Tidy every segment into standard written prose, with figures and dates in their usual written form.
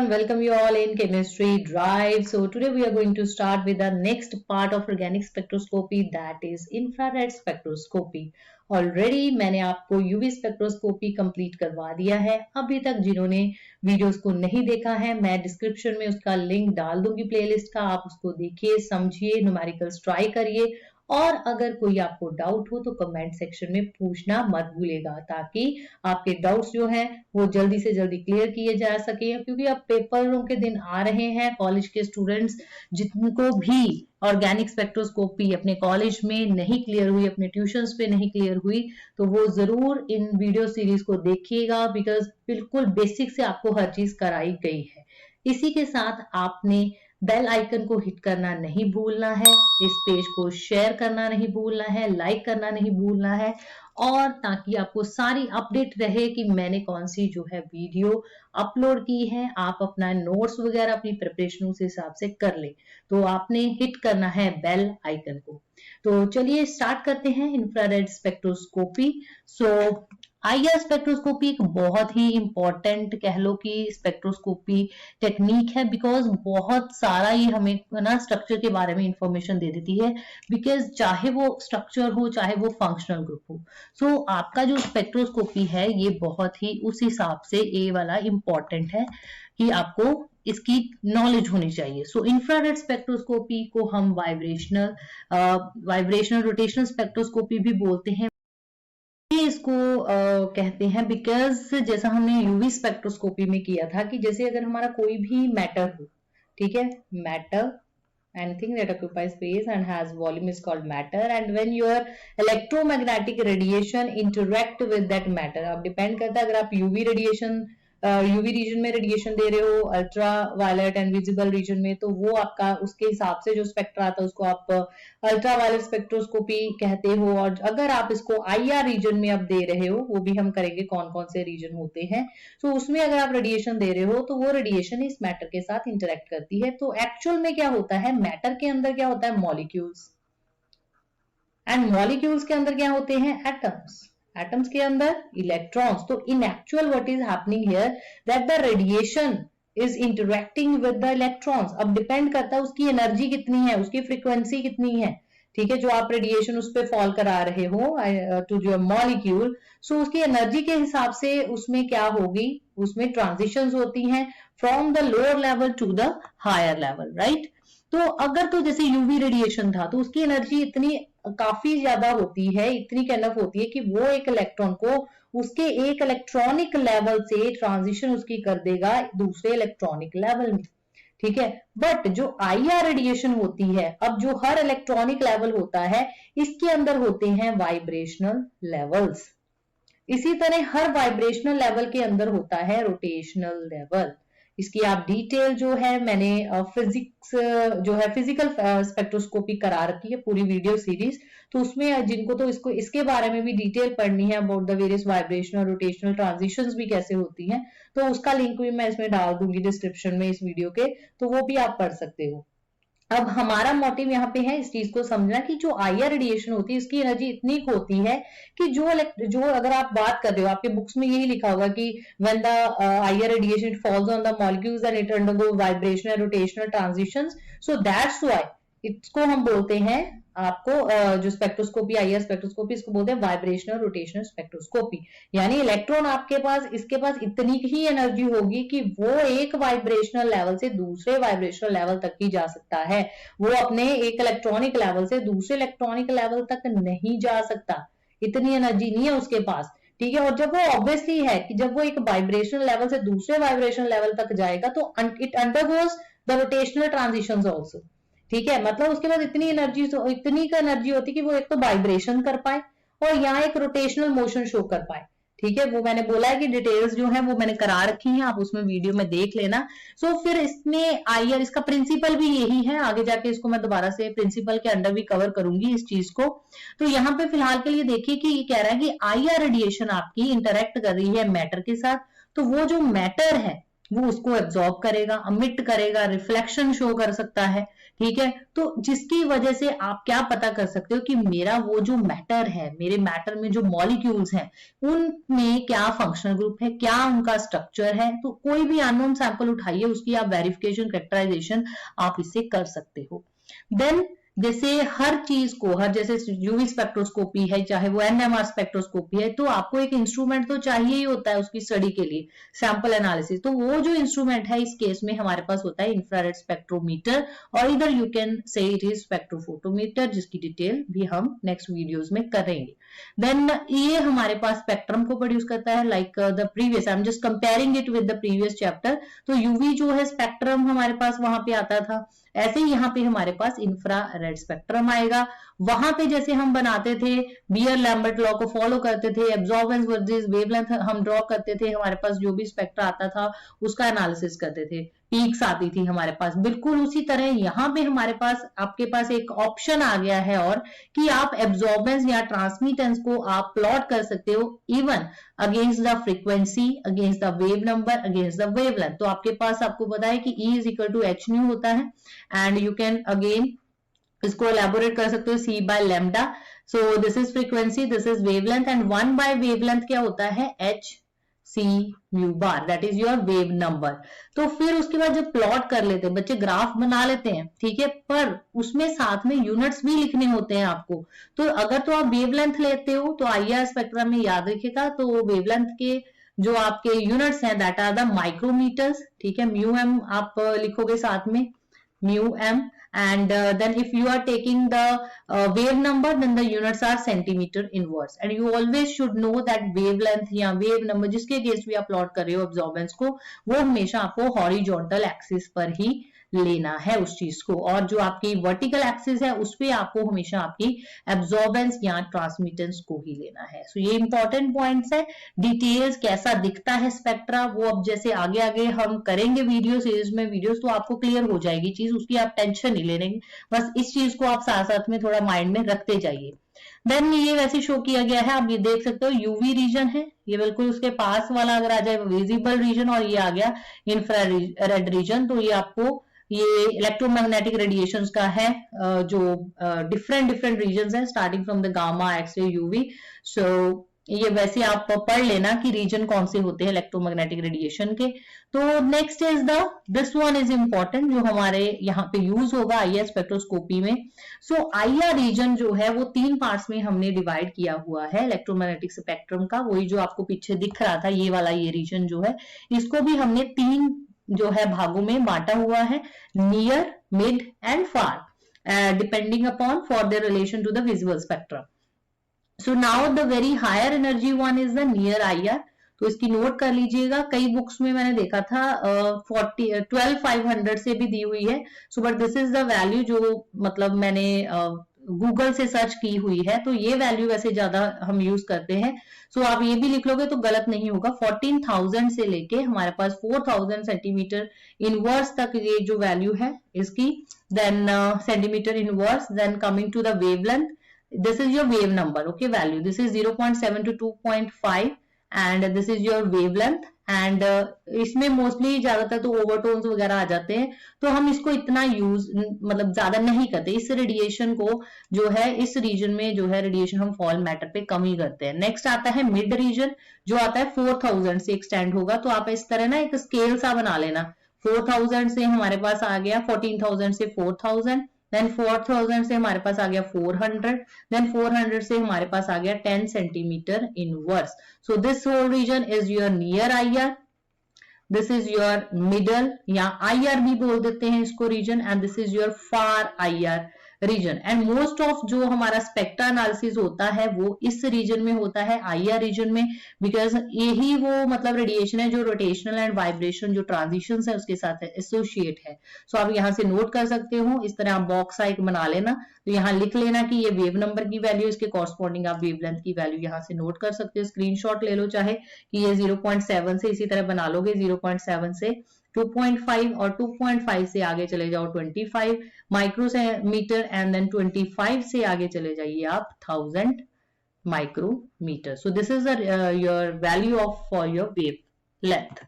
Welcome you all in chemistry drive. So today we are going to start with the next part of organic spectroscopy, that is infrared spectroscopy. Already मैंने आपको UV spectroscopy complete करवा दिया है. अभी तक जिन्होंने videos को नहीं देखा है, मैं डिस्क्रिप्शन में उसका लिंक डाल दूंगी प्लेलिस्ट का. आप उसको देखिए, समझिए, न्यूमेरिकल्स ट्राई करिए और अगर कोई आपको डाउट हो तो कमेंट सेक्शन में पूछना मत भूलिएगा, ताकि आपके डाउट्स जो हैं वो जल्दी से जल्दी क्लियर किए जा सके. क्योंकि अब पेपरों के दिन आ रहे हैं. कॉलेज के स्टूडेंट्स जिनको भी ऑर्गेनिक स्पेक्ट्रोस्कोपी अपने कॉलेज में नहीं क्लियर हुई, अपने ट्यूशंस पे नहीं क्लियर हुई, तो वो जरूर इन वीडियो सीरीज को देखिएगा, बिकॉज बिल्कुल बेसिक से आपको हर चीज कराई गई है. इसी के साथ आपने बेल आइकन को हिट करना नहीं भूलना है, इस पेज को शेयर करना नहीं भूलना है, लाइक करना नहीं भूलना है, और ताकि आपको सारी अपडेट रहे कि मैंने कौन सी जो है वीडियो अपलोड की है. आप अपना नोट्स वगैरह अपनी प्रिपरेशन उस हिसाब से कर ले, तो आपने हिट करना है बेल आइकन को. तो चलिए स्टार्ट करते हैं इंफ्रारेड स्पेक्ट्रोस्कोपी. सो आईआर स्पेक्ट्रोस्कोपी एक बहुत ही इंपॉर्टेंट कह लो कि स्पेक्ट्रोस्कोपी टेक्निक है, बिकॉज बहुत सारा ये हमें ना स्ट्रक्चर के बारे में इंफॉर्मेशन दे देती है. बिकॉज चाहे वो स्ट्रक्चर हो चाहे वो फंक्शनल ग्रुप हो, सो आपका जो स्पेक्ट्रोस्कोपी है ये बहुत ही उस हिसाब से ए वाला इंपॉर्टेंट है कि आपको इसकी नॉलेज होनी चाहिए. सो इंफ्रारेड स्पेक्ट्रोस्कोपी को हम वाइब्रेशनल रोटेशनल स्पेक्ट्रोस्कोपी भी बोलते हैं. इसको कहते हैं बिकॉज जैसा हमने यूवी स्पेक्ट्रोस्कोपी में किया था कि जैसे अगर हमारा कोई भी मैटर हो, ठीक है, matter anything that occupies space and has volume is called matter, and when your electromagnetic radiation interact with that matter, अब डिपेंड करता है अगर आप यूवी रीजन में रेडिएशन दे रहे हो, ultra violet and visible region में, तो वो आपका उसके हिसाब से जो स्पेक्ट्रा आता है उसको आप अल्ट्रा वायलेट स्पेक्ट्रोस्कोपी कहते हो. और अगर आप इसको आईआर रीजन में आप दे रहे हो, वो भी हम करेंगे कौन कौन से रीजन होते हैं, तो उसमें अगर आप रेडिएशन दे रहे हो तो वो रेडिएशन इस मैटर के साथ इंटरेक्ट करती है. तो एक्चुअल में क्या होता है, मैटर के अंदर क्या होता है, मॉलिक्यूल्स, एंड मॉलिक्यूल्स के अंदर क्या होते हैं, एटम्स, एटम्स के अंदर इलेक्ट्रॉन्स. तो इन actual what is happening here that the radiation is interacting with the electrons. अब डिपेंड करता है उसकी एनर्जी कितनी है, उसकी फ्रीक्वेंसी कितनी है, ठीक है, जो आप रेडिएशन उस पर फॉल करा रहे हो टू योर मॉलिक्यूल. सो उसकी एनर्जी के हिसाब से उसमें क्या होगी, उसमें ट्रांजिशंस होती हैं from the lower level to the higher level, right. तो अगर तो जैसे यूवी रेडिएशन था तो उसकी एनर्जी इतनी काफी ज्यादा होती है, इतनी कैनफ होती है कि वो एक इलेक्ट्रॉन को उसके एक इलेक्ट्रॉनिक लेवल से ट्रांजिशन उसकी कर देगा दूसरे इलेक्ट्रॉनिक लेवल में, ठीक है. बट जो आईआर रेडिएशन होती है, अब जो हर इलेक्ट्रॉनिक लेवल होता है इसके अंदर होते हैं वाइब्रेशनल लेवल्स. इसी तरह हर वाइब्रेशनल लेवल के अंदर होता है रोटेशनल लेवल. इसकी आप डिटेल जो है मैंने फिजिक्स जो है फिजिकल स्पेक्ट्रोस्कोपी करा रखी है पूरी वीडियो सीरीज, तो उसमें जिनको तो इसके बारे में भी डिटेल पढ़नी है about the various vibrational rotational transitions भी कैसे होती हैं, तो उसका लिंक भी मैं इसमें डाल दूंगी डिस्क्रिप्शन में इस वीडियो के, तो वो भी आप पढ़ सकते हो. अब हमारा मोटिव यहाँ पे है इस चीज को समझना कि जो आईआर रेडिएशन होती है इसकी एनर्जी इतनी होती है कि जो अगर आप बात कर रहे हो, आपके बुक्स में यही लिखा होगा कि when the IR radiation falls on the molecules and it undergo vibrational rotational transitions, so that's why इसको हम बोलते हैं, आपको जो स्पेक्ट्रोस्कोपी आईआर स्पेक्ट्रोस्कोपी इसको बोलते हैं वाइब्रेशनल रोटेशनल स्पेक्ट्रोस्कोपी. यानी इलेक्ट्रॉन आपके पास इसके पास इतनी ही एनर्जी होगी कि वो एक वाइब्रेशनल लेवल से दूसरे वाइब्रेशनल लेवल तक ही जा सकता है, वो अपने एक इलेक्ट्रॉनिक लेवल से दूसरे इलेक्ट्रॉनिक लेवल तक नहीं जा सकता, इतनी एनर्जी नहीं है उसके पास, ठीक है. और जब वो ऑब्वियसली है कि जब वो एक वाइब्रेशनल लेवल से दूसरे वाइब्रेशनल लेवल तक जाएगा तो it undergoes the rotational transitions also, ठीक है. मतलब उसके बाद इतनी एनर्जी होती कि वो एक तो वाइब्रेशन कर पाए और यहाँ एक रोटेशनल मोशन शो कर पाए, ठीक है. वो मैंने बोला है कि डिटेल्स जो है वो मैंने करा रखी हैं, आप उसमें वीडियो में देख लेना. सो फिर इसमें आईआर इसका प्रिंसिपल भी यही है, आगे जाके इसको मैं दोबारा से प्रिंसिपल के अंडर भी कवर करूंगी इस चीज को. तो यहाँ पे फिलहाल के लिए देखिए कि ये कह रहा है कि आईआर रेडिएशन आपकी इंटरेक्ट कर रही है मैटर के साथ, तो वो जो मैटर है वो उसको एब्जॉर्ब करेगा, अमिट करेगा, रिफ्लेक्शन शो कर सकता है, ठीक है। तो जिसकी वजह से आप क्या पता कर सकते हो कि मेरा वो जो मैटर है, मेरे मैटर में जो मॉलिक्यूल्स हैं उनमें क्या फंक्शनल ग्रुप है, क्या उनका स्ट्रक्चर है। तो कोई भी अननोन सैंपल उठाइए, उसकी आप वेरिफिकेशन, कैरेक्टराइजेशन आप इससे कर सकते हो। देन जैसे हर चीज को, हर जैसे यूवी स्पेक्ट्रोस्कोपी है, चाहे वो एनएमआर स्पेक्ट्रोस्कोपी है, तो आपको एक इंस्ट्रूमेंट तो चाहिए ही होता है उसकी स्टडी के लिए, सैंपल एनालिसिस। तो वो जो इंस्ट्रूमेंट है इस केस में हमारे पास होता है इंफ्रारेड स्पेक्ट्रोमीटर, और इधर you can say it is spectrophotometer, जिसकी डिटेल भी हम नेक्स्ट वीडियोस में करेंगे। देन ये हमारे पास स्पेक्ट्रम को प्रोड्यूस करता है, like the previous, I am just comparing it with the previous chapter. तो यूवी जो है स्पेक्ट्रम हमारे पास वहां पे आता था, ऐसे ही यहाँ पे हमारे पास इंफ्रारेड स्पेक्ट्रम आएगा। वहां पे जैसे हम बनाते थे, बियर लैम्बर्ट लॉ को फॉलो करते थे, एब्जॉर्बेंस वर्सेस वेवलेंथ हम ड्रॉ करते थे, हमारे पास जो भी स्पेक्ट्रा आता था उसका एनालिसिस करते थे, पीक्स आती थी हमारे पास। बिल्कुल उसी तरह यहाँ पे हमारे पास, आपके पास एक ऑप्शन आ गया है और कि आप एब्जॉर्बेंस या ट्रांसमिटेंस को आप प्लॉट कर सकते हो even against the frequency, against the wave number, against the wavelength. तो आपके पास, आपको पता है कि E is equal to h nu होता है, एंड यू कैन अगेन इसको एलैबोरेट कर सकते हो C by lambda. So this is frequency, this is wavelength, and 1 by wavelength क्या होता है, H C mu bar, that is your wave number. तो फिर उसके बाद जब प्लॉट कर लेते हैं बच्चे, ग्राफ बना लेते हैं, ठीक है, पर उसमें साथ में यूनिट्स भी लिखने होते हैं आपको। तो अगर तो आप वेवलेंथ लेते हो तो IR स्पेक्ट्रम में याद रखिएगा, तो वेवलेंथ के जो आपके यूनिट्स हैं दैट आर द माइक्रोमीटर्स, ठीक है, म्यू एम आप लिखोगे साथ में, mu m. And then if you are taking the wave number, then the units are centimeter inverse, and you always should know that wavelength या wave number जिसके against भी आप प्लॉट कर रहे हो अब्जॉर्बेंस को, वो हमेशा आपको हॉरिजॉन्टल एक्सिस पर ही लेना है उस चीज को, और जो आपकी वर्टिकल एक्सिस है उस पे आपको हमेशा आपकी एब्जॉर्बेंस या ट्रांसमिटेंस को ही लेना है। सो ये इंपॉर्टेंट पॉइंट्स है। डिटेल्स कैसा दिखता है स्पेक्ट्रा, वो अब जैसे आगे आगे हम करेंगे वीडियो सीरीज में वीडियोस, तो आपको क्लियर हो जाएगी चीज, उसकी आप टेंशन नहीं लेने, बस इस चीज को आप साथ साथ में थोड़ा माइंड में रखते जाइए। देन ये वैसे शो किया गया है, आप ये देख सकते हो यूवी रीजन है, ये बिल्कुल उसके पास वाला अगर आ जाए विजिबल रीजन, और ये आ गया इंफ्रारेड रीजन। तो ये आपको ये इलेक्ट्रोमैग्नेटिक रेडिएशंस का है, जो डिफरेंट रीजन्स हैं, starting from the gamma, x-ray, UV. So ये वैसे आप पढ़ लेना कि रीजन कौन से होते हैं इलेक्ट्रोमैग्नेटिक रेडिएशन के। तो next is this one is important, जो हमारे यहाँ पे यूज होगा IR स्पेक्ट्रोस्कोपी में। सो IR रीजन जो है वो 3 पार्ट्स में हमने डिवाइड किया हुआ है इलेक्ट्रोमैग्नेटिक स्पेक्ट्रम का। वही जो आपको पीछे दिख रहा था, ये वाला ये रीजन जो है, इसको भी हमने 3 जो है भागों में बांटा हुआ है, near, mid and far, depending upon for their relation to the visible spectrum. So now the very higher energy one is the near IR। तो इसकी नोट कर लीजिएगा, कई बुक्स में मैंने देखा था 12,500 से भी दी हुई है। So but this is the value जो मतलब मैंने गूगल से सर्च की हुई है, तो ये वैल्यू वैसे ज्यादा हम यूज करते हैं। सो आप ये भी लिख लोगे तो गलत नहीं होगा। 14,000 से लेके हमारे पास 4,000 सेंटीमीटर इनवर्स तक ये जो वैल्यू है इसकी, then centimetre inverse, then coming to the wavelength, this is your wave number, okay, value, this is 0.7 to 2.5 and this is your wavelength, and इसमें मोस्टली ज्यादातर तो ओवरटोन्स वगैरह आ जाते हैं, तो हम इसको इतना यूज मतलब ज्यादा नहीं करते। इस रेडिएशन को जो है, इस रीजन में जो है रेडिएशन हम फॉल मैटर पे कम ही करते हैं। नेक्स्ट आता है मिड रीजन, जो आता है 4,000 से एक्सटेंड होगा। तो आप इस तरह ना एक स्केल सा बना लेना, 4,000 से हमारे पास आ गया 14,000 से 4,000, देन 4,000 से हमारे पास आ गया 400, देन 400 से हमारे पास आ गया 10 centimetre inverse. So this whole region is your near IR, this is your middle या IR भी बोल देते हैं इसको region, and this is your far IR region. And most of जो हमारा स्पेक्ट्रा एनालिसिस होता है वो इस रीजन में होता है, IR रीजन में, बिकॉज यही वो मतलब रेडिएशन है जो रोटेशनल एंड वाइब्रेशन जो ट्रांजिशंस है उसके साथ एसोसिएट है। सो आप यहाँ से नोट कर सकते हो, इस तरह आप बॉक्स एक बना लेना, तो यहाँ लिख लेना कि ये वेव नंबर की वैल्यू, इसके कॉरस्पॉन्डिंग आप वेवलेंथ की वैल्यू यहाँ से नोट कर सकते हो। स्क्रीनशॉट ले लो चाहे, कि ये 0.7 से इसी तरह बना लोगे, 0.7 से 2.5 और 2.5 से आगे चले जाओ 25 माइक्रोमीटर, एंड देन 25 से आगे चले जाइए आप 1000 micrometre. So this is your value of for your wavelength.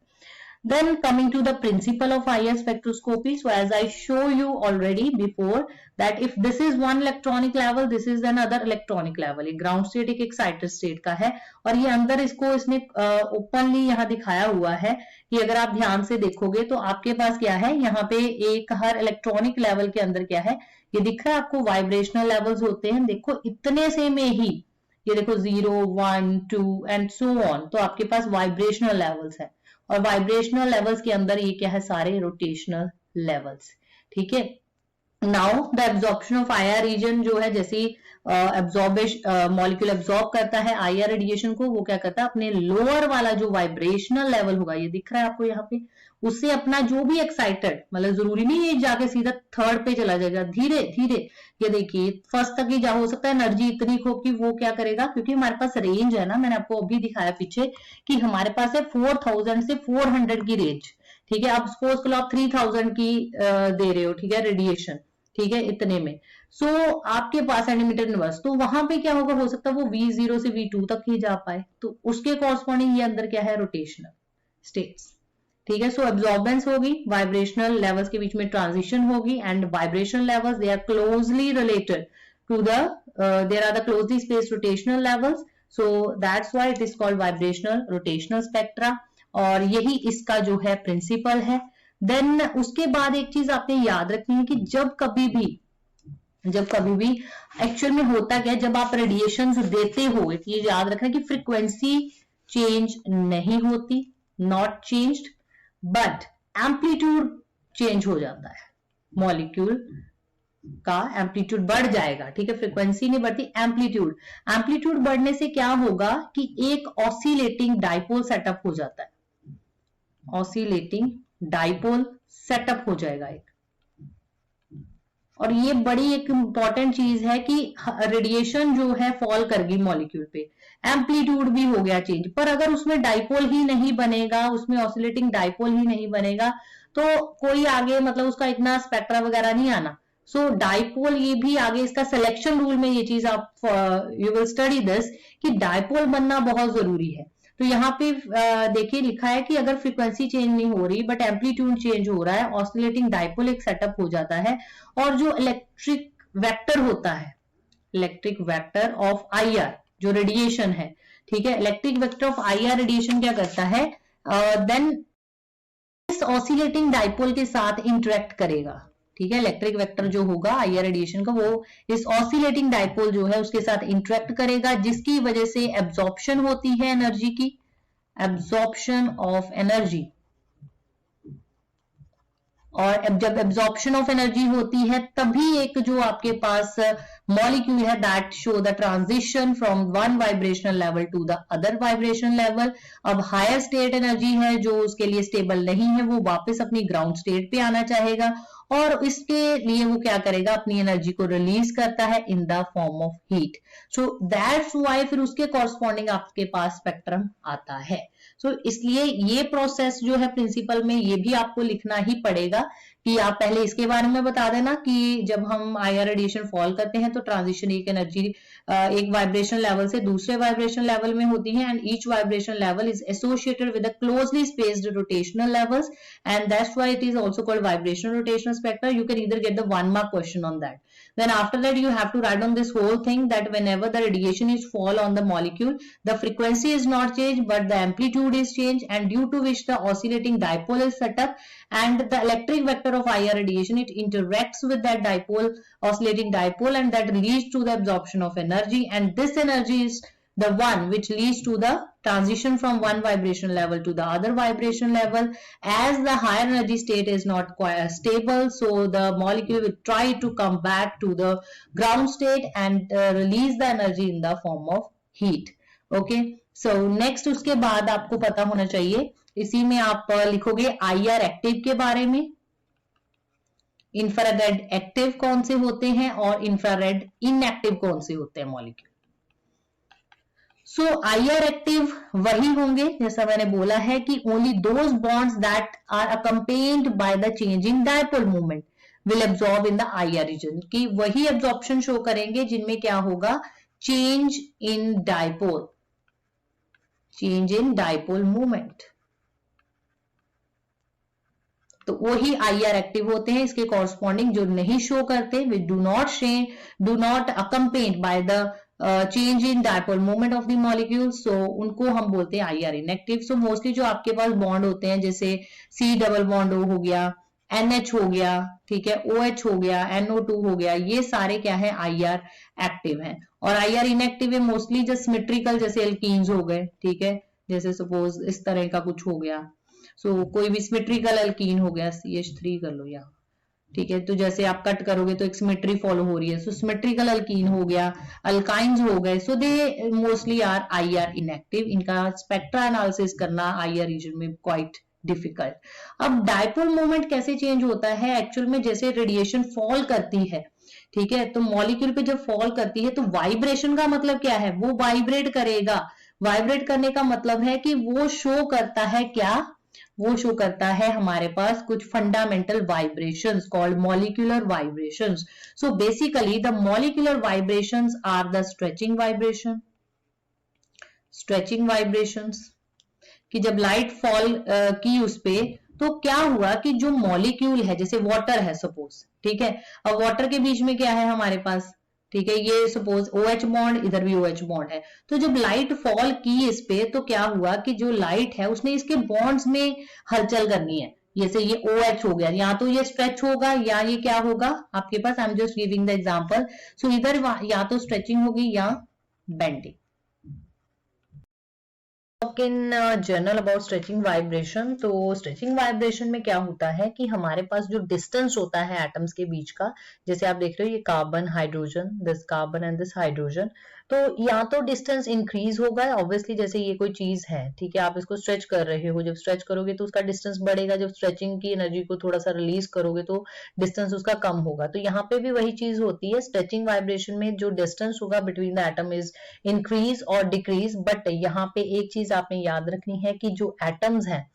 Then coming to the principle of IR spectroscopy, so as I show you already before that if this is one electronic level, this is another electronic level. ये ground state एक excited state का है और ये अंदर इसने openly यहाँ दिखाया हुआ है कि अगर आप ध्यान से देखोगे तो आपके पास क्या है, यहाँ पे एक हर इलेक्ट्रॉनिक लेवल के अंदर क्या है, ये दिख रहा है आपको वाइब्रेशनल लेवल्स होते हैं. देखो इतने से में ही ये देखो 0, 1, 2 एंड सो ऑन, तो आपके पास वाइब्रेशनल लेवल्स है और वाइब्रेशनल लेवल्स के अंदर ये क्या है, सारे रोटेशनल लेवल्स. ठीक है. Now the absorption of IR region जो है, जैसे मॉलिक्यूल एब्जॉर्ब करता है आईआर रेडिएशन को, वो क्या करता है अपने लोअर वाला जो वाइब्रेशनल लेवल होगा, ये दिख रहा है आपको यहाँ पे, उससे अपना जो भी एक्साइटेड, मतलब जरूरी नहीं है जाके सीधा थर्ड पे चला जाएगा, धीरे धीरे ये देखिए फर्स्ट तक ही जा, हो सकता है एनर्जी इतनी हो कि वो क्या करेगा, क्योंकि हमारे पास रेंज है ना, मैंने आपको अभी दिखाया पीछे कि हमारे पास है 4000 से 400 की रेंज. ठीक है. अब सपोज करो आप 3000 की दे रहे हो, ठीक है, रेडिएशन, ठीक है, इतने में. सो आपके पास सेंटीमीटर इनवर्स, तो वहां पे क्या होगा, हो सकता है वो V0 से V2 तक ही जा पाए, तो उसके कॉरस्पॉन्डिंग ये अंदर क्या है, रोटेशनल स्टेट्स. ठीक है. सो एब्जॉर्बेंस होगी, वाइब्रेशनल लेवल्स के बीच में ट्रांजिशन होगी and vibrational levels they are closely related to the there are the closely spaced rotational levels. So that's why it is called vibrational rotational spectra और यही इसका जो है प्रिंसिपल है. देन उसके बाद एक चीज आपने याद रखनी है कि जब कभी भी एक्चुअल में होता क्या है, जब आप रेडिएशंस देते हो, ये याद रखना कि फ्रीक्वेंसी चेंज नहीं होती, not changed, but amplitude change हो जाता है. मॉलिक्यूल का एम्पलीट्यूड बढ़ जाएगा. ठीक है. फ्रीक्वेंसी नहीं बढ़ती, एम्पलीट्यूड बढ़ने से क्या होगा कि एक ऑसिलेटिंग डाइपोल सेटअप हो जाता है. ऑसिलेटिंग डाइपोल सेटअप हो जाएगा एक. और ये बड़ी एक इंपॉर्टेंट चीज है कि रेडिएशन जो है फॉल कर गई मॉलिक्यूल पे, एम्पलीट्यूड भी हो गया चेंज, पर अगर उसमें डाइपोल ही नहीं बनेगा, उसमें ऑसिलेटिंग डाइपोल ही नहीं बनेगा, तो कोई आगे मतलब उसका इतना स्पेक्ट्रा वगैरह नहीं आना. सो डाइपोल ये भी आगे इसका सिलेक्शन रूल में ये चीज आप यू विल स्टडी दिस कि डाइपोल बनना बहुत जरूरी है. तो यहाँ पे देखिए लिखा है कि अगर फ्रीक्वेंसी चेंज नहीं हो रही बट एम्पलीट्यूड चेंज हो रहा है, ऑसिलेटिंग डाइपोल एक सेटअप हो जाता है और जो इलेक्ट्रिक वेक्टर होता है, इलेक्ट्रिक वेक्टर ऑफ आईआर जो रेडिएशन है, ठीक है, electric vector of IR radiation क्या करता है, देन इस ऑसिलेटिंग डाइपोल के साथ इंटरेक्ट करेगा. ठीक है. इलेक्ट्रिक वेक्टर जो होगा आईआर रेडिएशन का, वो इस ऑसिलेटिंग डाइपोल जो है उसके साथ इंटरेक्ट करेगा, जिसकी वजह से एब्जॉर्प्शन होती है एनर्जी की, एब्जॉर्प्शन ऑफ एनर्जी. और जब एब्जॉर्प्शन ऑफ एनर्जी होती है तभी एक जो आपके पास मॉलिक्यूल है that show the transition from one vibrational level to the other vibrational level. अब हायर स्टेट एनर्जी है जो उसके लिए स्टेबल नहीं है, वो वापस अपनी ग्राउंड स्टेट पे आना चाहेगा और इसके लिए वो क्या करेगा, अपनी एनर्जी को रिलीज करता है in the form of heat. So that's why फिर उसके कॉरस्पॉन्डिंग आपके पास स्पेक्ट्रम आता है. सो इसलिए ये प्रोसेस जो है प्रिंसिपल में ये भी आपको लिखना ही पड़ेगा कि आप पहले इसके बारे में बता देना कि जब हम आईआर रेडिएशन फॉल करते हैं तो ट्रांजिशन एक एनर्जी एक वाइब्रेशन लेवल से दूसरे वाइब्रेशन लेवल में होती है and each vibration level is associated with closely spaced rotational levels and that's why it is also called vibrational rotational spectra. You can either get the 1 mark question on that. Then after that you have to write on this whole thing that whenever the radiation is fall on the molecule, the frequency is not changed but the amplitude is changed, and due to which the oscillating dipole is set up and the electric vector of IR radiation, it interacts with that dipole, oscillating dipole, and that leads to the absorption of energy, and this energy is the one which leads to the transition from one vibration level to the other vibration level. As the higher energy state is not quite stable, so the molecule will try to come back to the ground state and release the energy in the form of heat. Okay, so next उसके बाद आपको पता होना चाहिए, इसी में आप लिखोगे IR एक्टिव के बारे में, इंफ्रारेड एक्टिव कौन से होते हैं और इंफ्रारेड इनएक्टिव कौन से होते हैं मॉलिक्यूल. सो आईआर एक्टिव वही होंगे जैसा मैंने बोला है कि only those bonds that are accompanied by the changing dipole movement will absorb in the IR region, कि वही एब्जॉर्प्शन शो करेंगे जिनमें क्या होगा, चेंज इन डायपोल मूवमेंट. तो वही IR एक्टिव होते हैं। इसके कॉरस्पॉन्डिंग जो नहीं शो करते, which do not accompanied by the change in dipole moment of the molecule, so उनको हम बोलते हैं IR इनएक्टिव। सो मोस्टली जो आपके पास बॉन्ड होते हैं, जैसे C डबल बॉन्ड हो गया, NH हो गया, ठीक है, OH हो गया, NO2 हो गया, ये सारे क्या है, IR एक्टिव हैं। और IR इनएक्टिव है मोस्टली जो सिमेट्रिकल, जैसे एल्कीन्स हो गए, ठीक है, जैसे सपोज इस तरह का कुछ हो गया, सो कोई भी सिमेट्रिकल एल्कीन हो गया, CH3 कर लो यहाँ, ठीक है, तो जैसे आप कट करोगे तो एक सिमेट्री फॉलो हो रही है, सो सिमेट्रिकल अल्कीन हो गया, अल्काइंस हो गए, so they mostly are IR inactive. इनका स्पेक्ट्रा एनालिसिस करना IR रीजन में क्वाइट डिफिकल्ट। अब डायपोल मोमेंट कैसे चेंज होता है, एक्चुअल में जैसे रेडिएशन फॉल करती है, ठीक है, तो मॉलिक्यूल पे जब फॉल करती है तो वाइब्रेशन का मतलब क्या है, वो वाइब्रेट करेगा। वाइब्रेट करने का मतलब है कि वो शो करता है क्या, वो शो करता है हमारे पास कुछ fundamental vibrations called molecular vibrations. So basically the molecular vibrations are the stretching vibration, stretching vibrations, कि जब लाइट फॉल की उस पे, तो क्या हुआ कि जो मॉलिक्यूल है, जैसे वाटर है सपोज, ठीक है, अब वाटर के बीच में क्या है हमारे पास, ठीक है, ये सपोज OH बॉन्ड, इधर भी OH बॉन्ड है, तो जब लाइट फॉल की इस पे, तो क्या हुआ कि जो लाइट है उसने इसके बॉन्ड्स में हलचल करनी है। जैसे ये OH हो गया, या तो ये स्ट्रेच होगा या ये क्या होगा आपके पास, I am just giving the example, so इधर या तो स्ट्रेचिंग होगी या bending. In general about stretching vibration, तो स्ट्रेचिंग वाइब्रेशन में क्या होता है कि हमारे पास जो डिस्टेंस होता है एटम्स के बीच का, जैसे आप देख रहे हो ये carbon hydrogen, this carbon and this hydrogen, तो या तो डिस्टेंस इंक्रीज होगा ऑब्वियसली, जैसे ये कोई चीज है, ठीक है, आप इसको स्ट्रेच कर रहे हो, जब स्ट्रेच करोगे तो उसका डिस्टेंस बढ़ेगा, जब स्ट्रेचिंग की एनर्जी को थोड़ा सा रिलीज करोगे तो डिस्टेंस उसका कम होगा। तो यहाँ पे भी वही चीज होती है, स्ट्रेचिंग वाइब्रेशन में जो डिस्टेंस होगा between the atom is increase और डिक्रीज। बट यहाँ पे एक चीज आपने याद रखनी है कि जो एटम्स हैं,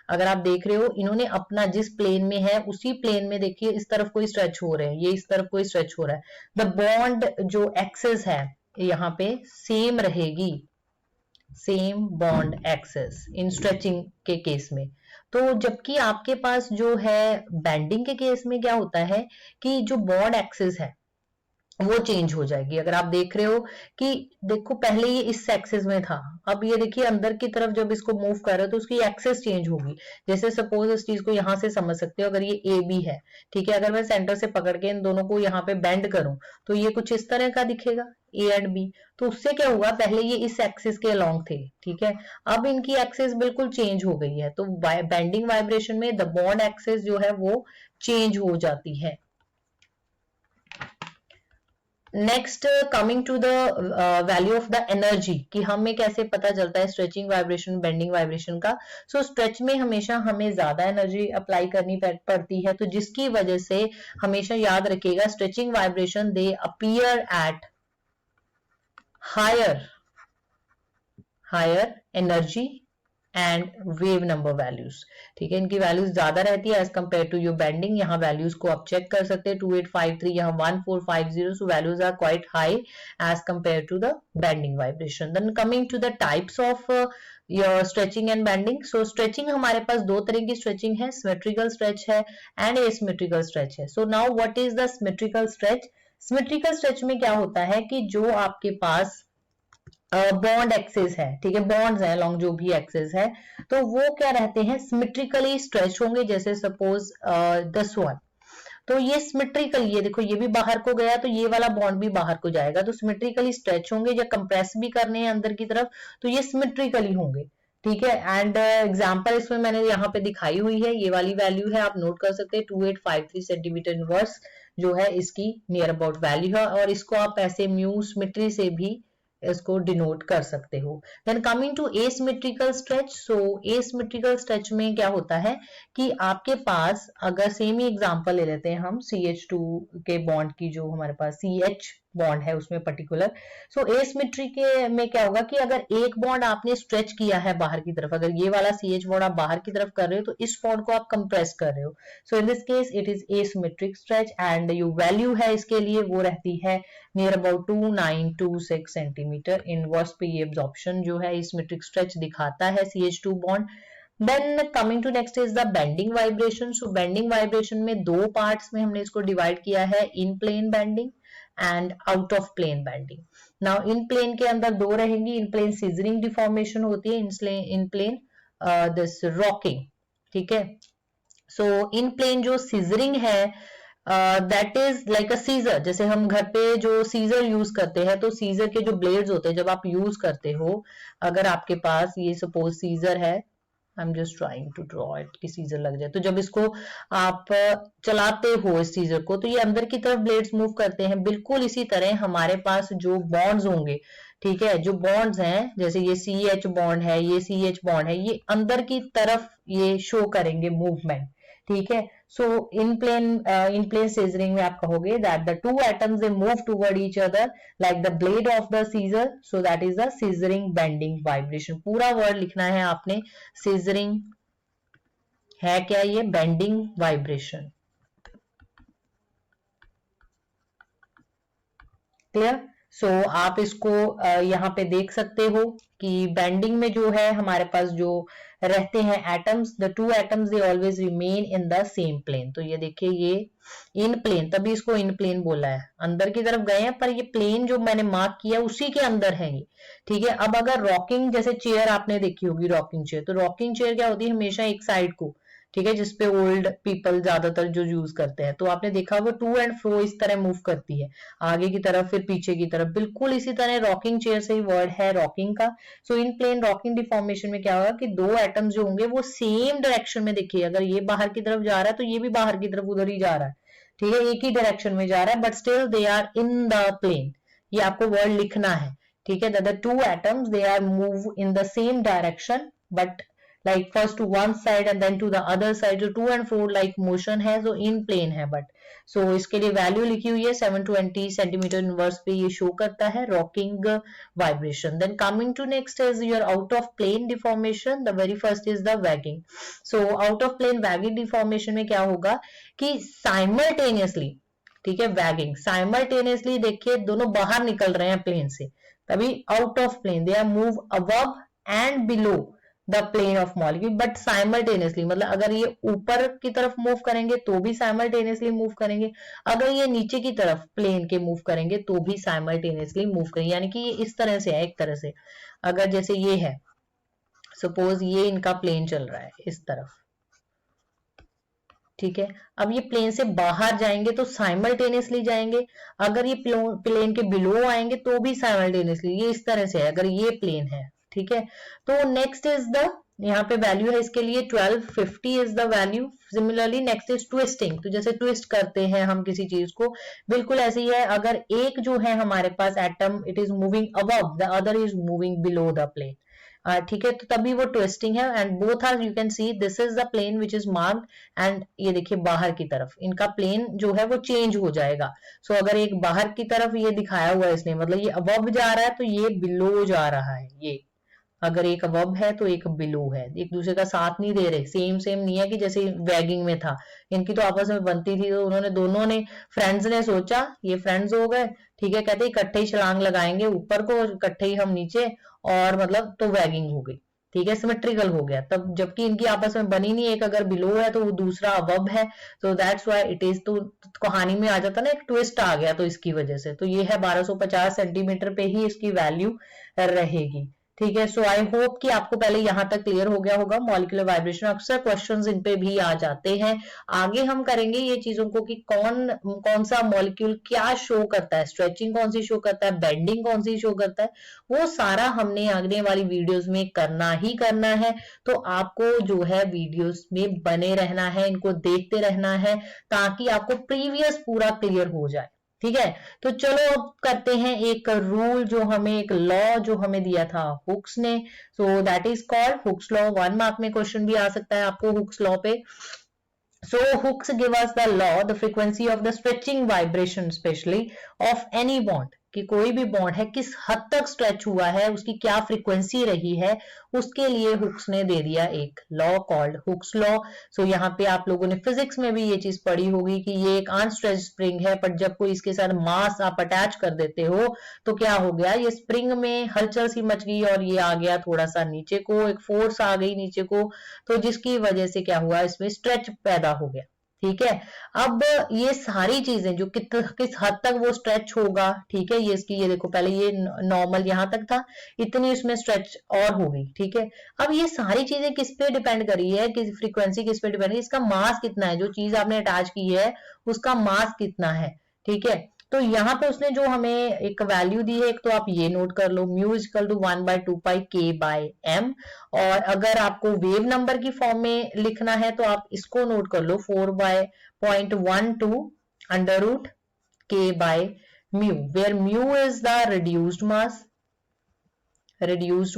अगर आप देख रहे हो, इन्होंने अपना जिस प्लेन में है उसी प्लेन में देखिए इस तरफ कोई स्ट्रेच हो रहे हैं, ये इस तरफ कोई स्ट्रेच हो रहा है, द बॉन्ड जो एक्सेस है यहाँ पे सेम रहेगी, same bond axis in stretching के केस में। तो जबकि आपके पास जो है बेंडिंग के केस में क्या होता है कि जो बॉन्ड एक्सेस है वो चेंज हो जाएगी। अगर आप देख रहे हो कि देखो पहले ये इस एक्सिस में था, अब ये देखिए अंदर की तरफ जब इसको मूव कर रहे हो तो उसकी एक्सिस चेंज होगी। जैसे सपोज इस चीज को यहां से समझ सकते हो, अगर ये AB है, ठीक है, अगर मैं सेंटर से पकड़ के इन दोनों को यहाँ पे बेंड करूं तो ये कुछ इस तरह का दिखेगा A एंड B। तो उससे क्या हुआ, पहले ये इस एक्सिस के अलोंग थे, ठीक है, अब इनकी एक्सिस बिल्कुल चेंज हो गई है, तो बेंडिंग वाइब्रेशन में द बॉन्ड एक्सिस जो है वो चेंज हो जाती है। Next coming to the value of the energy, कि हमें कैसे पता चलता है स्ट्रेचिंग वाइब्रेशन बेंडिंग वाइब्रेशन का। सो स्ट्रेच में हमेशा हमें ज्यादा एनर्जी अप्लाई करनी पड़ती है, तो जिसकी वजह से हमेशा याद रखिएगा stretching vibration they appear at higher energy and wave number values, ठीक है, इनकी वैल्यूज ज्यादा रहती है as compare to your bending. यहाँ वैल्यूज को आप चेक कर सकते हैं, 2853 यहाँ 1450, so values are quite high as compare to the bending vibration. Then coming to the types of your stretching and bending. So stretching हमारे पास दो तरह की स्ट्रेचिंग है, सिमेट्रिकल स्ट्रेच है एंड एसिमेट्रिकल स्ट्रेच है। So now what is the symmetrical stretch? Symmetrical stretch में क्या होता है कि जो आपके पास बॉन्ड एक्सेस है, ठीक है, बॉन्ड्स है अलॉन्ग जो भी एक्सेस है, तो वो क्या रहते हैं, सिमेट्रिकली स्ट्रेच होंगे। जैसे सपोज दिस वन, तो ये सिमेट्रिकल, ये देखो ये भी बाहर को गया तो ये वाला बॉन्ड भी बाहर को जाएगा, तो सिमेट्रिकली स्ट्रेच होंगे। या कंप्रेस भी करने हैं अंदर की तरफ तो ये सिमेट्रिकली होंगे, ठीक है। एंड एग्जांपल इसमें मैंने यहाँ पे दिखाई हुई है, ये वाली वैल्यू है, आप नोट कर सकते हैं 2853 सेंटीमीटर इनवर्स जो है इसकी नियर अबाउट वैल्यू है, और इसको आप ऐसे म्यू सिमेट्री से भी इसको डिनोट कर सकते हो। Then coming to asymmetrical stretch, so asymmetrical stretch में क्या होता है कि आपके पास, अगर सेम ही एग्जांपल ले लेते हैं हम CH2 के बॉन्ड की, जो हमारे पास CH बॉन्ड है उसमें पर्टिकुलर, सो एसिमेट्री के में क्या होगा कि अगर एक बॉन्ड आपने स्ट्रेच किया है बाहर की तरफ, अगर ये वाला CH बॉन्ड आप बाहर की तरफ कर रहे हो तो इस बॉन्ड को आप कंप्रेस कर रहे हो, so in this case it is asymmetric stretch and जो वैल्यू है इसके लिए वो रहती है नियर अबाउट 2926 सेंटीमीटर। इनवर्स पे ये एब्जॉर्प्शन जो है एसिमेट्रिक स्ट्रेच दिखाता है CH2 bond. Then coming to next is the bending vibration. So bending vibration में दो पार्ट्स में हमने इसको डिवाइड किया है, in plane bending and out of plane bending. Now in plane के अंदर दो रहेंगी, इन प्लेन सीजरिंग डिफॉर्मेशन होती है, इन प्लेन दिस रॉकिंग, ठीक है। सो इन प्लेन जो सीजरिंग है that is like a seizure, जैसे हम घर पे जो सीजर यूज करते हैं, तो सीजर के जो ब्लेड्स होते हैं जब आप यूज करते हो, अगर आपके पास ये सपोज सीजर है, I am just trying to draw it कि सीजर लग जाए, तो जब इसको आप चलाते हो इस सीजर को, तो ये अंदर की तरफ ब्लेड्स मूव करते हैं। बिल्कुल इसी तरह हमारे पास जो बॉन्ड्स होंगे, ठीक है, जो बॉन्ड्स हैं, जैसे ये CH बॉन्ड है, ये CH बॉन्ड है, ये अंदर की तरफ ये शो करेंगे मूवमेंट, ठीक है। सो इन प्लेन सीजरिंग में आप कहोगे that the two atoms they move toward each other like the blade of the seizure, so that is the scissoring bending vibration. पूरा वर्ड लिखना है आपने, सीजरिंग है क्या, ये बेंडिंग वाइब्रेशन। क्लियर। सो आप इसको यहाँ पे देख सकते हो कि बेंडिंग में जो है हमारे पास जो रहते हैं atoms, the two atoms they always remain in the same plane. तो ये देखिए ये इन प्लेन, तभी इसको इन प्लेन बोला है, अंदर की तरफ गए हैं पर ये प्लेन जो मैंने मार्क किया उसी के अंदर है ये, ठीक है। अब अगर रॉकिंग, जैसे चेयर आपने देखी होगी रॉकिंग चेयर, तो रॉकिंग चेयर क्या होती है, हमेशा एक साइड को, ठीक है, जिसपे ओल्ड पीपल ज्यादातर जो यूज करते हैं, तो आपने देखा वो टू एंड फ्रो इस तरह मूव करती है, आगे की तरफ फिर पीछे की तरफ, बिल्कुल इसी तरह रॉकिंग चेयर से ही वर्ड है रॉकिंग का। सो इन प्लेन रॉकिंग डिफॉर्मेशन में क्या होगा कि दो एटम्स जो होंगे वो सेम डायरेक्शन में, देखिए अगर ये बाहर की तरफ जा रहा है तो ये भी बाहर की तरफ उधर ही जा रहा है, ठीक है, एक ही डायरेक्शन में जा रहा है, but still they are in the plane. ये आपको वर्ड लिखना है, ठीक है, the two atoms they are move in the same direction, but like first to one side and then to the other side, जो to and fro like motion है, so in plane है, but so इसके लिए value लिखी हुई है 720 centimetre inverse पे ये शो करता है rocking vibration. Then coming to next is your out of plane deformation, the very first is the wagging. So out of plane wagging deformation में क्या होगा कि साइमल्टेनियसली, ठीक है, वैगिंग साइमल्टेनियसली, देखिए दोनों बाहर निकल रहे हैं प्लेन से, तभी out of plane, they are move above and below the plane of molecule, but simultaneously, मतलब अगर ये ऊपर की तरफ मूव करेंगे तो भी साइमल्टेनियसली मूव करेंगे, अगर ये नीचे की तरफ प्लेन के मूव करेंगे तो भी साइमल्टेनियसली मूव करेंगे, यानी कि ये इस तरह से है, एक तरह से अगर जैसे ये है, सपोज ये इनका प्लेन चल रहा है इस तरफ, ठीक है, अब ये प्लेन से बाहर जाएंगे तो साइमल्टेनियसली जाएंगे, अगर ये प्लेन के बिलो आएंगे तो भी साइमल्टेनियसली, ये इस तरह से है अगर ये प्लेन है, ठीक है। तो नेक्स्ट इज द, यहाँ पे वैल्यू है इसके लिए 1250 is the value. Similarly next is twisting, तो जैसे ट्विस्ट करते हैं हम किसी चीज को, बिल्कुल ऐसे ही है, अगर एक जो है हमारे पास atom it is moving above, the other is moving below the plane, ठीक है, तो तभी वो ट्विस्टिंग है। And both are, you can see this is the plane which is marked, and ये देखिए बाहर की तरफ इनका प्लेन जो है वो चेंज हो जाएगा। सो अगर एक बाहर की तरफ ये दिखाया हुआ है इसने, मतलब ये अबव जा रहा है तो ये बिलो जा रहा है, ये अगर एक अबव है तो एक बिलो है, एक दूसरे का साथ नहीं दे रहे, सेम नहीं है कि जैसे वैगिंग में था, इनकी तो आपस में बनती थी, तो उन्होंने दोनों ने फ्रेंड्स ने सोचा, ये फ्रेंड्स हो गए, ठीक है, कहते इकट्ठे ही छलांग लगाएंगे ऊपर को, इकट्ठे ही हम नीचे, और मतलब तो वैगिंग हो गई, ठीक है, सिमेट्रिकल हो गया तब, जबकि इनकी आपस में बनी नहीं, एक अगर बिलो है तो वो दूसरा अबव है, तो दैट्स व्हाई इट इज, तो कहानी में आ जाता ना एक ट्विस्ट आ गया, तो इसकी वजह से, तो ये है 1250 सेंटीमीटर पे ही इसकी वैल्यू रहेगी, ठीक है। सो आई होप कि आपको पहले यहां तक क्लियर हो गया होगा मॉलिक्यूलर वाइब्रेशन, अक्सर क्वेश्चंस इन पे भी आ जाते हैं। आगे हम करेंगे ये चीजों को कि कौन सा मॉलिक्यूल क्या शो करता है, स्ट्रेचिंग कौन सी शो करता है, बेंडिंग कौन सी शो करता है, वो सारा हमने आगे वाली वीडियोस में करना ही करना है। तो आपको जो है वीडियोस में बने रहना है, इनको देखते रहना है, ताकि आपको प्रीवियस पूरा क्लियर हो जाए, ठीक है। तो चलो अब करते हैं एक रूल जो हमें, एक लॉ जो हमें दिया था हुक्स ने, so that is called Hooke's law. 1 mark में क्वेश्चन भी आ सकता है आपको हुक्स लॉ पे। So Hooks give us the law, the frequency of the stretching vibration, especially of any bond, कि कोई भी बॉन्ड है किस हद तक स्ट्रेच हुआ है, उसकी क्या फ्रीक्वेंसी रही है, उसके लिए हुक्स ने दे दिया एक लॉ कॉल्ड हुक्स लॉ। सो यहाँ पे आप लोगों ने फिजिक्स में भी ये चीज पढ़ी होगी कि ये एक अनस्ट्रेच्ड स्प्रिंग है, पर जब कोई इसके साथ मास आप अटैच कर देते हो तो क्या हो गया, ये स्प्रिंग में हलचल सी मच गई और ये आ गया थोड़ा सा नीचे को, एक फोर्स आ गई नीचे को, तो जिसकी वजह से क्या हुआ, इसमें स्ट्रेच पैदा हो गया। ठीक है, अब ये सारी चीजें जो किस हद तक वो स्ट्रेच होगा, ठीक है, ये इसकी ये देखो पहले ये नॉर्मल यहां तक था, इतनी इसमें स्ट्रेच और हो गई। ठीक है, अब ये सारी चीजें किस पे डिपेंड करी है, कि फ्रीक्वेंसी किस पे डिपेंड है, इसका मास कितना है, जो चीज आपने अटैच की है उसका मास कितना है। ठीक है, तो यहाँ पे उसने जो हमें एक वैल्यू दी है, एक तो आप ये नोट कर लो, म्यू इक्वल टू 1/2 पाई के बाय एम, और अगर आपको वेव नंबर की फॉर्म में लिखना है तो आप इसको नोट कर लो 4/0.12 under root k by mu, where mu is the reduced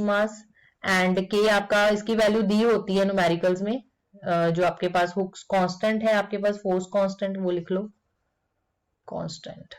mass and k आपका इसकी वैल्यू दी होती है न्यूमेरिकल्स में, जो आपके पास हुक्स कांस्टेंट है, आपके पास फोर्स कांस्टेंट, वो लिख लो कांस्टेंट।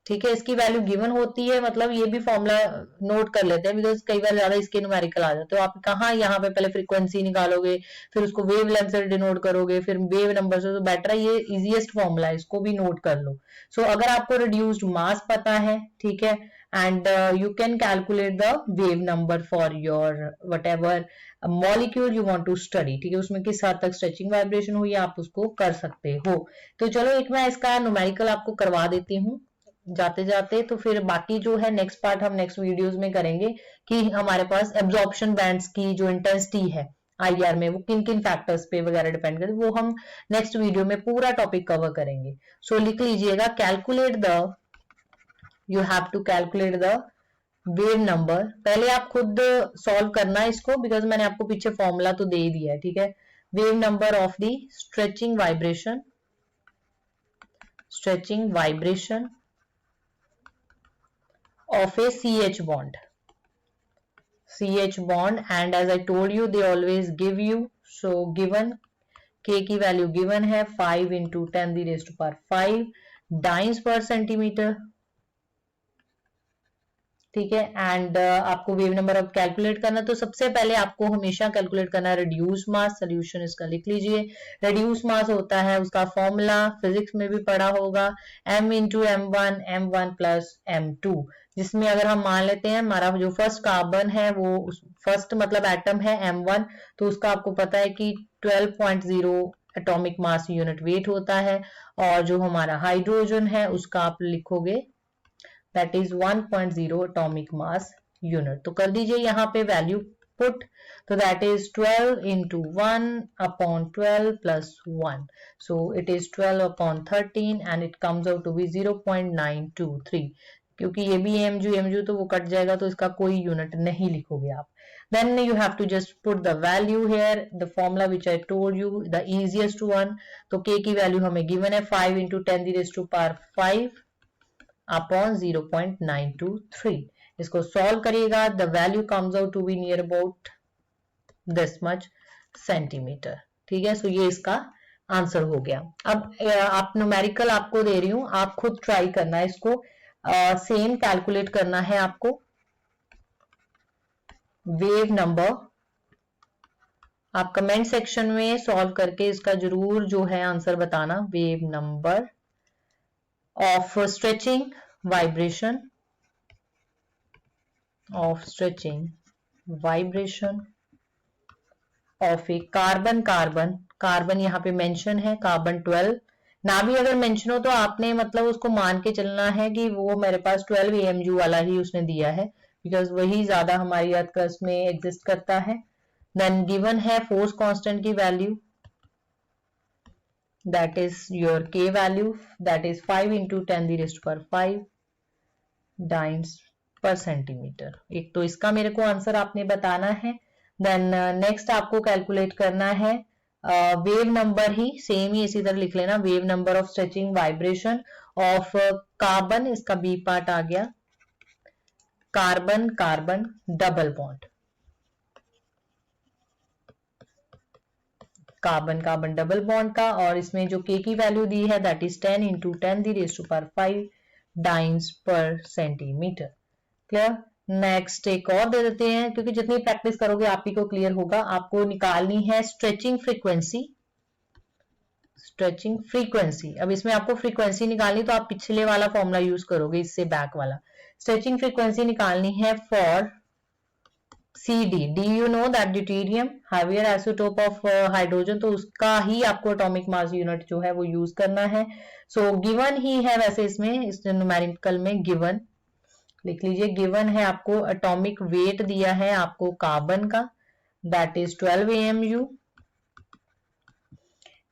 ठीक है, इसकी वैल्यू गिवन होती है, मतलब ये भी फॉर्मूला नोट कर लेते हैं बिकॉज कई बार ज्यादा इसके न्यूमेरिकल आ जाते हो। आप कहाँ यहाँ पे पहले फ्रीक्वेंसी निकालोगे, फिर उसको वेव लेंथ से डिनोट करोगे, फिर वेव नंबर से, तो बेटर है ये इजीएस्ट फॉर्मूला है, इसको भी नोट कर लो। सो अगर आपको रिड्यूस्ड मास पता है, ठीक है, and you can calculate the wave number for your whatever molecule you want to study. ठीक है, उसमें किस हद तक स्ट्रेचिंग वाइब्रेशन हुई आप उसको कर सकते हो। तो चलो एक मैं इसका न्यूमेरिकल आपको करवा देती हूँ जाते जाते, तो फिर बाकी जो है नेक्स्ट पार्ट हम नेक्स्ट वीडियोस में करेंगे कि हमारे पास एब्जॉर्प्शन बैंड्स की जो इंटेंसिटी है आईआर में वो किन किन फैक्टर्स पे वगैरह डिपेंड करते, वो हम नेक्स्ट वीडियो में पूरा टॉपिक कवर करेंगे। सो लिख लीजिएगा, you have to calculate the wave number. पहले आप खुद सॉल्व करना है इसको बिकॉज मैंने आपको पीछे फॉर्मूला तो दे ही दिया है। ठीक है, wave number of the stretching vibration of a CH bond, and as I told you they always give you, so given K की वैल्यू गिवन है 5 into 10⁵ डाइन्स पर सेंटीमीटर। ठीक है, एंड आपको वेव नंबर अब कैलकुलेट करना, तो सबसे पहले आपको हमेशा कैलकुलेट करना है रिड्यूस मास। सोल्यूशन इसका लिख लीजिए, रिड्यूस मास होता है उसका फॉर्मूला फिजिक्स में भी पढ़ा होगा, m into m1 plus m2, जिसमें अगर हम मान लेते हैं हमारा जो फर्स्ट कार्बन है वो फर्स्ट मतलब एटम है m1, तो उसका आपको पता है कि 12.0 एटॉमिक मास यूनिट वेट होता है, और जो हमारा हाइड्रोजन है उसका आप लिखोगे that is 1.0 atomic mass unit। तो कर दीजिए यहाँ पे वैल्यू पुट, तो that is 12 into 1 upon 12 plus 1, so it is 12 upon 13 and it comes out to be 0.923। क्योंकि ये भी mg तो वो कट जाएगा, तो इसका कोई यूनिट नहीं लिखोगे आप। Then you have to just put the value here, the formula which I told you, the easiest one। तो k की वैल्यू हमें गिवन है 5 into 10⁵ अपॉन 0.923। इसको सॉल्व करिएगा, the value comes out to be near about this much centimetre. ठीक है, सो ये इसका आंसर हो गया। अब आप न्यूमेरिकल आपको दे रही हूं, आप खुद ट्राई करना है इसको, सेम कैलकुलेट करना है आपको वेव नंबर। आप कमेंट सेक्शन में सॉल्व करके इसका जरूर जो है आंसर बताना, wave number of stretching vibration of a carbon यहाँ पे मेंशन है कार्बन 12, ना भी अगर मेंशन हो तो आपने मतलब उसको मान के चलना है कि वो मेरे पास 12 AMG वाला ही उसने दिया है, बिकॉज वही ज्यादा हमारी अर्थ क्रस्ट में एग्जिस्ट करता है। देन गिवन है फोर्स कांस्टेंट की value, that is your K value, that is 5 into 10⁵ dance पर सेंटीमीटर। एक तो इसका मेरे को आंसर आपने बताना है। देन नेक्स्ट आपको कैलकुलेट करना है वेव नंबर, ही सेम ही इसी तरह लिख लेना, wave number of stretching vibration of carbon, इसका बी पार्ट आ गया, carbon double bond, carbon double bond का, और इसमें जो K की वैल्यू दी है दैट इज 10 into 10⁵ डाइन्स पर सेंटीमीटर। क्लियर। नेक्स्ट एक और दे देते हैं, क्योंकि जितनी प्रैक्टिस करोगे आप ही को क्लियर होगा। आपको निकालनी है स्ट्रेचिंग फ्रीक्वेंसी। स्ट्रेचिंग फ्रीक्वेंसी, अब इसमें आपको फ्रीक्वेंसी निकालनी, तो आप पिछले वाला फॉर्मूला यूज करोगे, इससे बैक वाला। स्ट्रेचिंग फ्रीक्वेंसी निकालनी है for CD, D you know that deuterium heavier isotope of hydrogen, तो उसका ही आपको एटॉमिक मास यूनिट जो है वो यूज करना है। सो गिवन ही है, वैसे इसमें इस न्यूमेरिकल में गिवन लिख लीजिए। गिवन है आपको एटॉमिक वेट दिया है आपको कार्बन का, that is 12 AMU,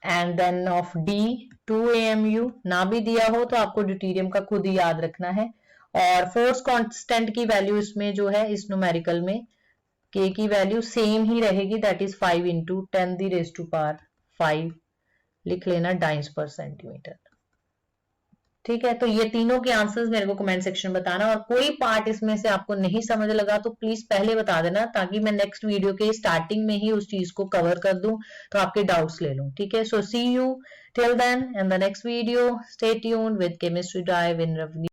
and then of D 2 AMU। ना भी दिया हो तो आपको ड्यूटेरियम का खुद ही याद रखना है। और फोर्स कांस्टेंट की वैल्यू इसमें जो है इस न्यूमेरिकल में K की वैल्यू सेम ही रहेगी, दैट इज 5 इंटू 10⁵ लिख लेना डाइन्स पर सेंटीमीटर। ठीक है, तो ये तीनों के आंसर्स मेरे को कमेंट सेक्शन में बताना, और कोई पार्ट इसमें से आपको नहीं समझ लगा तो प्लीज पहले बता देना, ताकि मैं नेक्स्ट वीडियो के स्टार्टिंग में ही उस चीज को कवर कर दूं, तो आपके डाउट्स ले लूं। ठीक है, so see you till then in the next video, stay tuned with chemistry drive in रवनी।